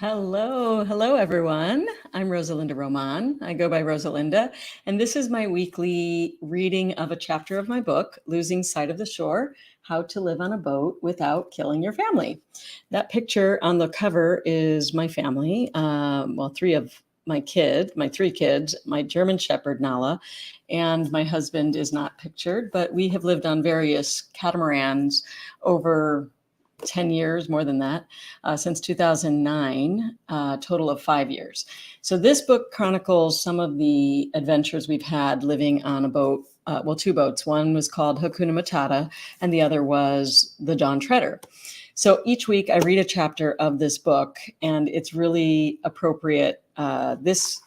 Hello, everyone. I'm Rosa Linda Román. I go by Rosa Linda, and this is my weekly reading of a chapter of my book, Losing Sight of the Shore: How to Live on a Boat Without Killing Your Family. That picture on the cover is my family. Three of my three kids, my German Shepherd, Nala, and my husband is not pictured, but we have lived on various catamarans over 10 years, more than that, since 2009, total of 5 years. So this book chronicles some of the adventures we've had living on a boat. Two boats. One was called Hakuna Matata, and the other was the Dawn Treader. So each week I read a chapter of this book, and it's really appropriate this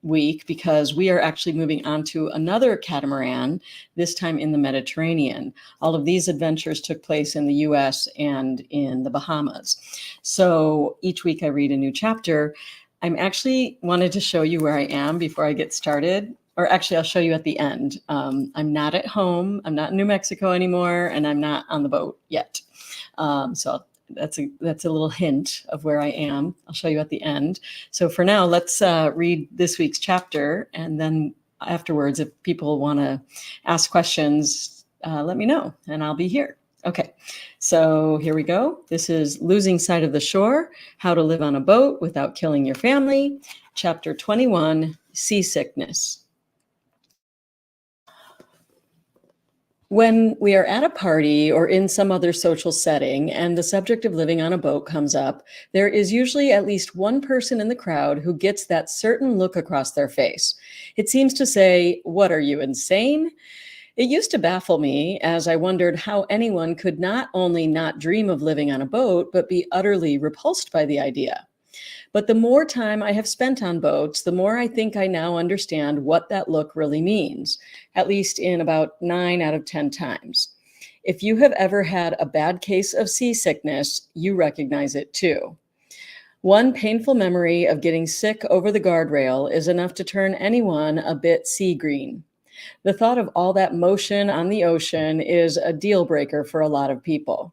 week because we are actually moving on to another catamaran, this time in the Mediterranean. All of these adventures took place in the US and in the Bahamas. So each week I read a new chapter. I'm actually wanted to show you where I am before I get started. Or actually, I'll show you at the end. I'm not at home. I'm not in New Mexico anymore, and I'm not on the boat yet. That's a little hint of where I am. I'll show you at the end. So for now, let's read this week's chapter, and then afterwards, if people want to ask questions, let me know, and I'll be here. Okay, so here we go. This is Losing Sight of the Shore: How to Live on a Boat Without Killing Your Family, Chapter 21, Seasickness. When we are at a party or in some other social setting and the subject of living on a boat comes up, there is usually at least one person in the crowd who gets that certain look across their face. It seems to say, "What, are you insane?" It used to baffle me as I wondered how anyone could not only not dream of living on a boat, but be utterly repulsed by the idea. But the more time I have spent on boats, the more I think I now understand what that look really means, at least in about 9 out of 10 times. If you have ever had a bad case of seasickness, you recognize it too. One painful memory of getting sick over the guardrail is enough to turn anyone a bit sea green. The thought of all that motion on the ocean is a deal breaker for a lot of people.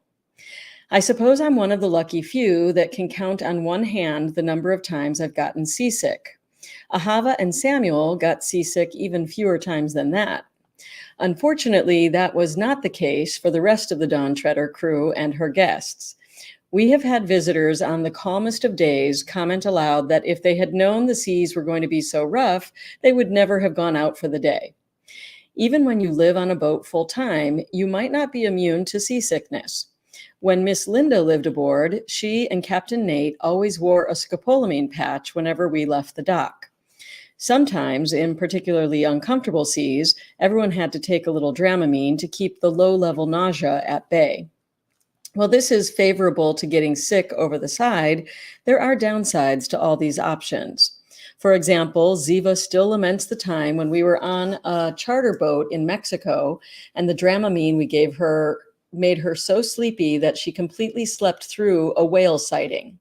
I suppose I'm one of the lucky few that can count on one hand the number of times I've gotten seasick. Ahava and Samuel got seasick even fewer times than that. Unfortunately, that was not the case for the rest of the Dawn Treader crew and her guests. We have had visitors on the calmest of days comment aloud that if they had known the seas were going to be so rough, they would never have gone out for the day. Even when you live on a boat full time, you might not be immune to seasickness. When Miss Linda lived aboard, she and Captain Nate always wore a scopolamine patch whenever we left the dock. Sometimes, in particularly uncomfortable seas, everyone had to take a little Dramamine to keep the low-level nausea at bay. While this is favorable to getting sick over the side, there are downsides to all these options. For example, Ziva still laments the time when we were on a charter boat in Mexico and the Dramamine we gave her made her so sleepy that she completely slept through a whale sighting.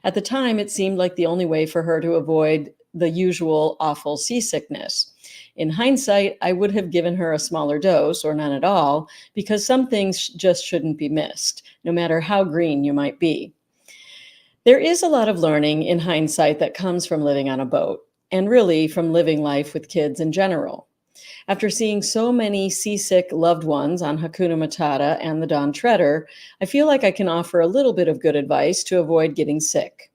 At the time, it seemed like the only way for her to avoid the usual awful seasickness. In hindsight, I would have given her a smaller dose, or none at all, because some things just shouldn't be missed, no matter how green you might be. There is a lot of learning in hindsight that comes from living on a boat, and really from living life with kids in general. After seeing so many seasick loved ones on Hakuna Matata and the Dawn Treader, I feel like I can offer a little bit of good advice to avoid getting sick.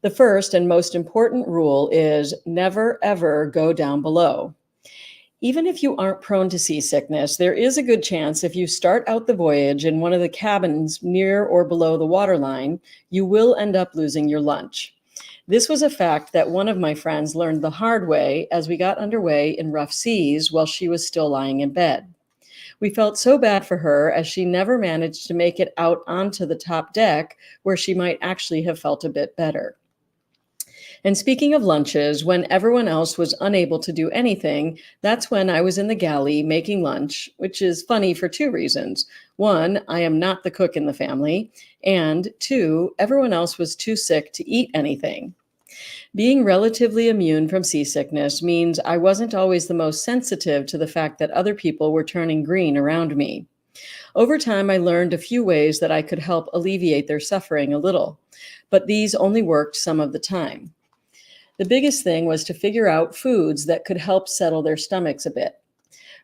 The first and most important rule is never, ever go down below. Even if you aren't prone to seasickness, there is a good chance if you start out the voyage in one of the cabins near or below the waterline, you will end up losing your lunch. This was a fact that one of my friends learned the hard way as we got underway in rough seas while she was still lying in bed. We felt so bad for her as she never managed to make it out onto the top deck where she might actually have felt a bit better. And speaking of lunches, when everyone else was unable to do anything, that's when I was in the galley making lunch, which is funny for two reasons. One, I am not the cook in the family, and two, everyone else was too sick to eat anything. Being relatively immune from seasickness means I wasn't always the most sensitive to the fact that other people were turning green around me. Over time, I learned a few ways that I could help alleviate their suffering a little, but these only worked some of the time. The biggest thing was to figure out foods that could help settle their stomachs a bit.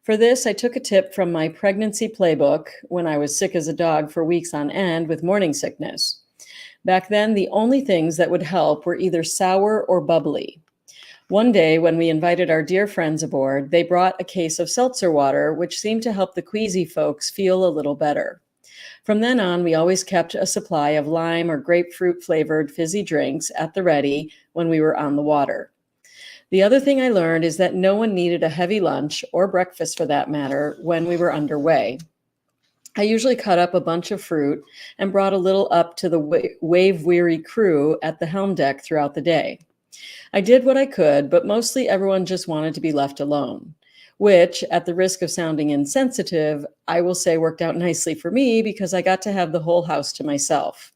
For this, I took a tip from my pregnancy playbook when I was sick as a dog for weeks on end with morning sickness. Back then, the only things that would help were either sour or bubbly. One day, when we invited our dear friends aboard, they brought a case of seltzer water, which seemed to help the queasy folks feel a little better. From then on, we always kept a supply of lime or grapefruit flavored fizzy drinks at the ready when we were on the water. The other thing I learned is that no one needed a heavy lunch, or breakfast for that matter, when we were underway. I usually cut up a bunch of fruit and brought a little up to the wave-weary crew at the helm deck throughout the day. I did what I could, but mostly everyone just wanted to be left alone, which, at the risk of sounding insensitive, I will say worked out nicely for me because I got to have the whole house to myself.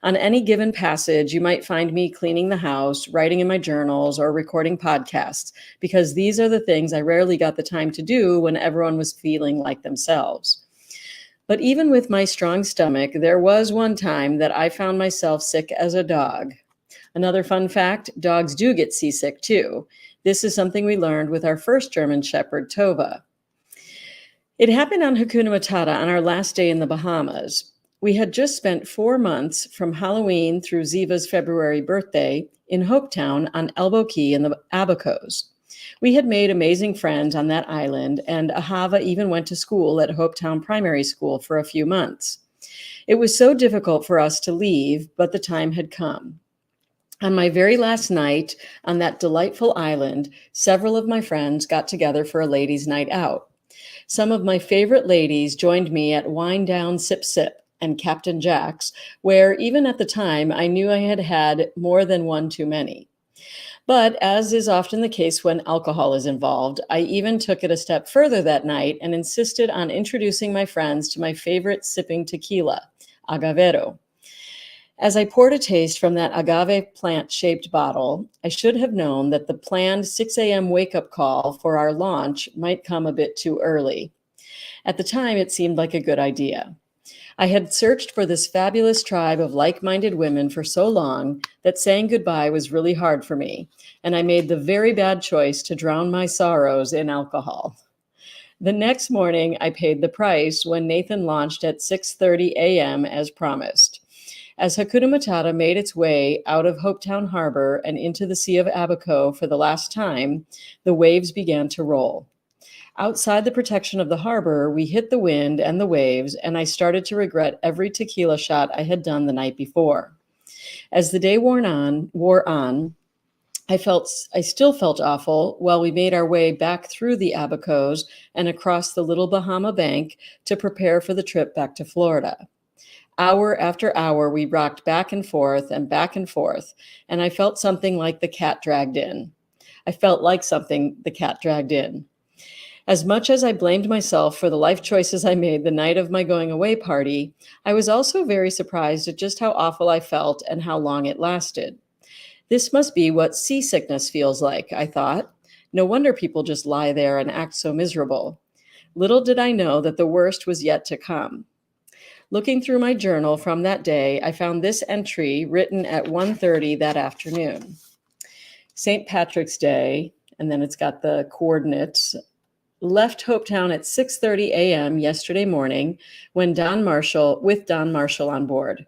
On any given passage, you might find me cleaning the house, writing in my journals, or recording podcasts, because these are the things I rarely got the time to do when everyone was feeling like themselves. But even with my strong stomach, there was one time that I found myself sick as a dog. Another fun fact, dogs do get seasick too. This is something we learned with our first German Shepherd, Tova. It happened on Hakuna Matata on our last day in the Bahamas. We had just spent 4 months from Halloween through Ziva's February birthday in Hopetown on Elbow Key in the Abacos. We had made amazing friends on that island, and Ahava even went to school at Hopetown Primary School for a few months. It was so difficult for us to leave, but the time had come. On my very last night on that delightful island, several of my friends got together for a ladies' night out. Some of my favorite ladies joined me at Wine Down Sip Sip and Captain Jack's, where even at the time I knew I had had more than one too many. But as is often the case when alcohol is involved, I even took it a step further that night and insisted on introducing my friends to my favorite sipping tequila, Agavero. As I poured a taste from that agave plant-shaped bottle, I should have known that the planned 6 a.m. wake-up call for our launch might come a bit too early. At the time, it seemed like a good idea. I had searched for this fabulous tribe of like-minded women for so long that saying goodbye was really hard for me, and I made the very bad choice to drown my sorrows in alcohol. The next morning, I paid the price when Nathan launched at 6:30 a.m. as promised. As Hakuna Matata made its way out of Hopetown Harbor and into the Sea of Abaco for the last time, the waves began to roll. Outside the protection of the harbor, we hit the wind and the waves, and I started to regret every tequila shot I had done the night before. As the day wore on, I still felt awful while we made our way back through the Abacos and across the Little Bahama Bank to prepare for the trip back to Florida. Hour after hour, we rocked back and forth, and I felt something like the cat dragged in. I felt like something the cat dragged in. As much as I blamed myself for the life choices I made the night of my going away party, I was also very surprised at just how awful I felt and how long it lasted. This must be what seasickness feels like, I thought. No wonder people just lie there and act so miserable. Little did I know that the worst was yet to come. Looking through my journal from that day, I found this entry written at 1:30 that afternoon. St. Patrick's Day, and then it's got the coordinates, left Hopetown at 6:30 a.m. yesterday morning with Don Marshall on board.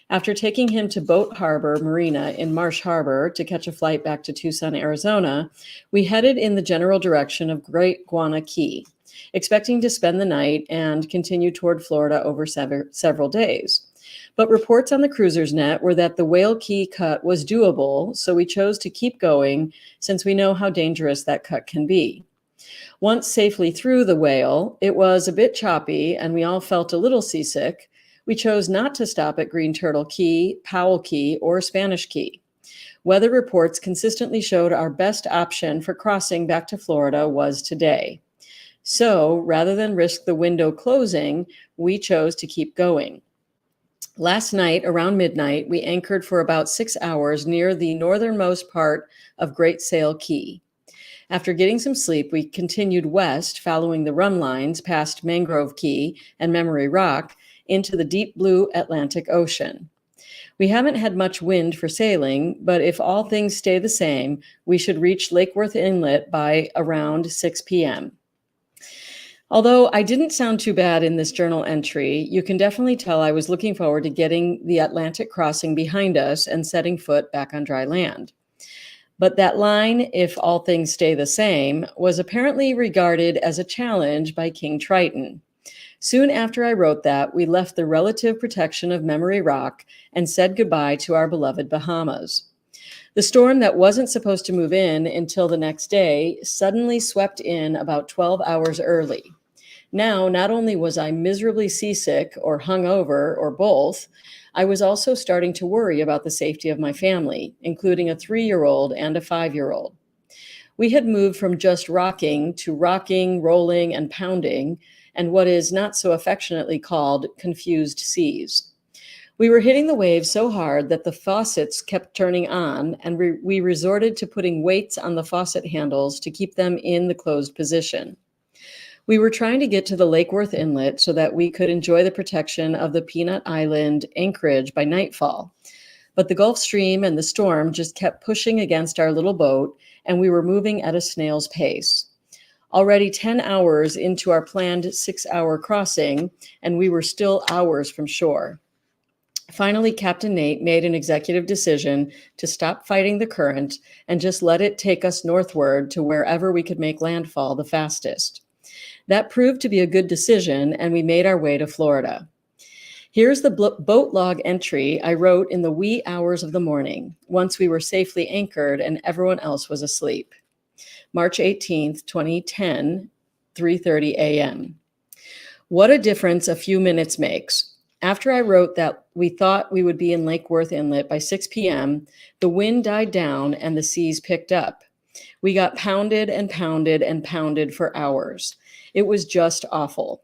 After taking him to Boat Harbor Marina in Marsh Harbor to catch a flight back to Tucson, Arizona, we headed in the general direction of Great Guana Key, expecting to spend the night and continue toward Florida over several days. But reports on the cruiser's net were that the Whale Key cut was doable, so we chose to keep going since we know how dangerous that cut can be. Once safely through the Whale, it was a bit choppy and we all felt a little seasick. We chose not to stop at Green Turtle Key, Powell Key, or Spanish Key. Weather reports consistently showed our best option for crossing back to Florida was today. So, rather than risk the window closing, we chose to keep going. Last night, around midnight, we anchored for about 6 hours near the northernmost part of Great Sail Key. After getting some sleep, we continued west, following the run lines past Mangrove Key and Memory Rock into the deep blue Atlantic Ocean. We haven't had much wind for sailing, but if all things stay the same, we should reach Lake Worth Inlet by around 6 p.m. Although I didn't sound too bad in this journal entry, you can definitely tell I was looking forward to getting the Atlantic crossing behind us and setting foot back on dry land. But that line, if all things stay the same, was apparently regarded as a challenge by King Triton. Soon after I wrote that, we left the relative protection of Memory Rock and said goodbye to our beloved Bahamas. The storm that wasn't supposed to move in until the next day suddenly swept in about 12 hours early. Now, not only was I miserably seasick or hungover or both, I was also starting to worry about the safety of my family, including a 3-year-old and a 5-year-old. We had moved from just rocking to rocking, rolling, and pounding, and what is not so affectionately called confused seas. We were hitting the waves so hard that the faucets kept turning on, and we resorted to putting weights on the faucet handles to keep them in the closed position. We were trying to get to the Lake Worth Inlet so that we could enjoy the protection of the Peanut Island anchorage by nightfall. But the Gulf Stream and the storm just kept pushing against our little boat, and we were moving at a snail's pace. Already 10 hours into our planned 6-hour crossing, and we were still hours from shore. Finally, Captain Nate made an executive decision to stop fighting the current and just let it take us northward to wherever we could make landfall the fastest. That proved to be a good decision, and we made our way to Florida. Here's the boat log entry I wrote in the wee hours of the morning, once we were safely anchored and everyone else was asleep. March 18th, 2010, 3:30 a.m. What a difference a few minutes makes. After I wrote that we thought we would be in Lake Worth Inlet by 6 p.m., the wind died down and the seas picked up. We got pounded and pounded and pounded for hours. It was just awful.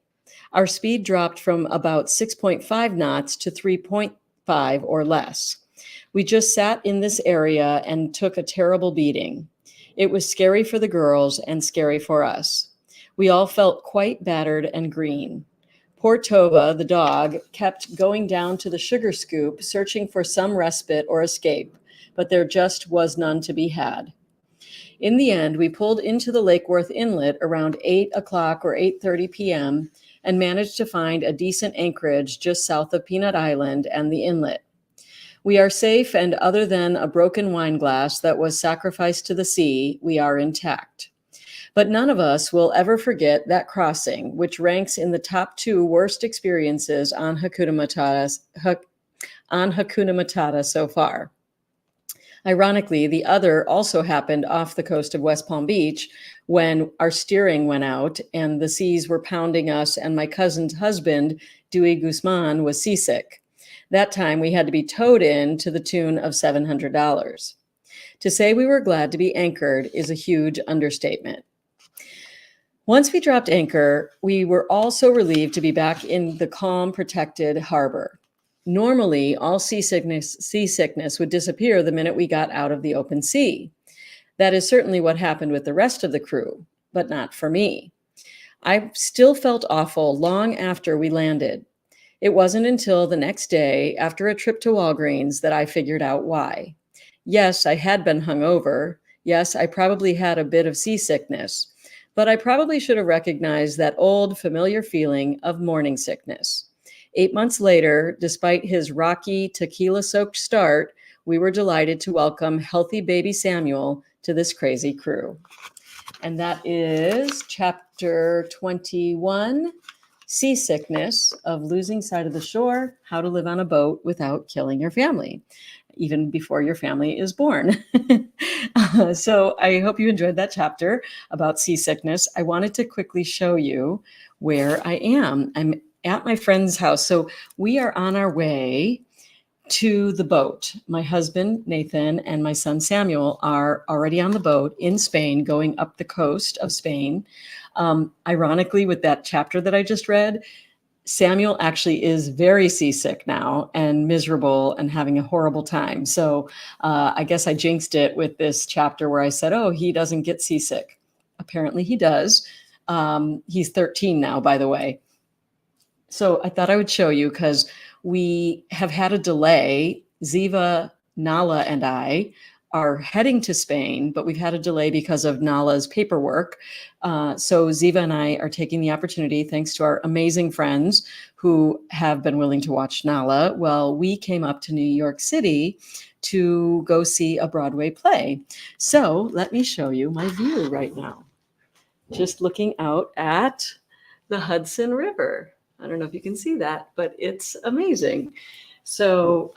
Our speed dropped from about 6.5 knots to 3.5 or less. We just sat in this area and took a terrible beating. It was scary for the girls and scary for us. We all felt quite battered and green. Poor Tova, the dog, kept going down to the sugar scoop, searching for some respite or escape, but there just was none to be had. In the end, we pulled into the Lake Worth Inlet around 8 o'clock or 8:30 p.m. and managed to find a decent anchorage just south of Peanut Island and the inlet. We are safe, and other than a broken wine glass that was sacrificed to the sea, we are intact. But none of us will ever forget that crossing, which ranks in the top 2 worst experiences on Hakuna Matata so far. Ironically, the other also happened off the coast of West Palm Beach when our steering went out and the seas were pounding us and my cousin's husband, Dewey Guzman, was seasick. That time we had to be towed in to the tune of $700. To say we were glad to be anchored is a huge understatement. Once we dropped anchor, we were also relieved to be back in the calm, protected harbor. Normally, all seasickness would disappear the minute we got out of the open sea. That is certainly what happened with the rest of the crew, but not for me. I still felt awful long after we landed. It wasn't until the next day, after a trip to Walgreens, that I figured out why. Yes, I had been hungover. Yes, I probably had a bit of seasickness, but I probably should have recognized that old familiar feeling of morning sickness. 8 months later, despite his rocky, tequila-soaked start, we were delighted to welcome healthy baby Samuel to this crazy crew. And that is chapter 21, Seasickness of Losing Sight of the Shore, How to Live on a Boat Without Killing Your Family, even before your family is born. So I hope you enjoyed that chapter about seasickness. I wanted to quickly show you where I am. I'm at my friend's house. So we are on our way to the boat. My husband, Nathan, and my son, Samuel, are already on the boat in Spain, going up the coast of Spain. Ironically, with that chapter that I just read, Samuel actually is very seasick now and miserable and having a horrible time. So I guess I jinxed it with this chapter where I said, oh, he doesn't get seasick. Apparently he does. He's 13 now, by the way. So I thought I would show you because we have had a delay. Ziva, Nala, and I are heading to Spain, but we've had a delay because of Nala's paperwork. So Ziva and I are taking the opportunity, thanks to our amazing friends who have been willing to watch Nala. Well, we came up to New York City to go see a Broadway play. So let me show you my view right now. Just looking out at the Hudson River. I don't know if you can see that, but it's amazing. So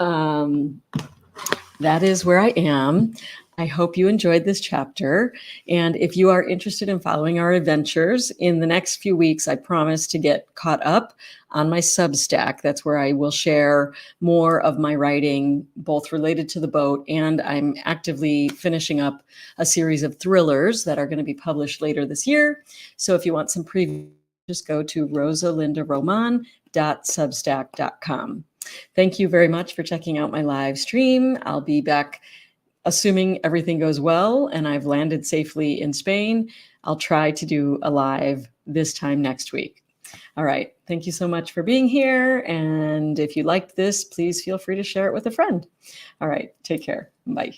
that is where I am. I hope you enjoyed this chapter. And if you are interested in following our adventures in the next few weeks, I promise to get caught up on my Substack. That's where I will share more of my writing, both related to the boat, and I'm actively finishing up a series of thrillers that are going to be published later this year. So if you want some preview, just go to rosalindaroman.substack.com. Thank you very much for checking out my live stream. I'll be back, assuming everything goes well and I've landed safely in Spain. I'll try to do a live this time next week. All right. Thank you so much for being here. And if you liked this, please feel free to share it with a friend. All right. Take care. Bye.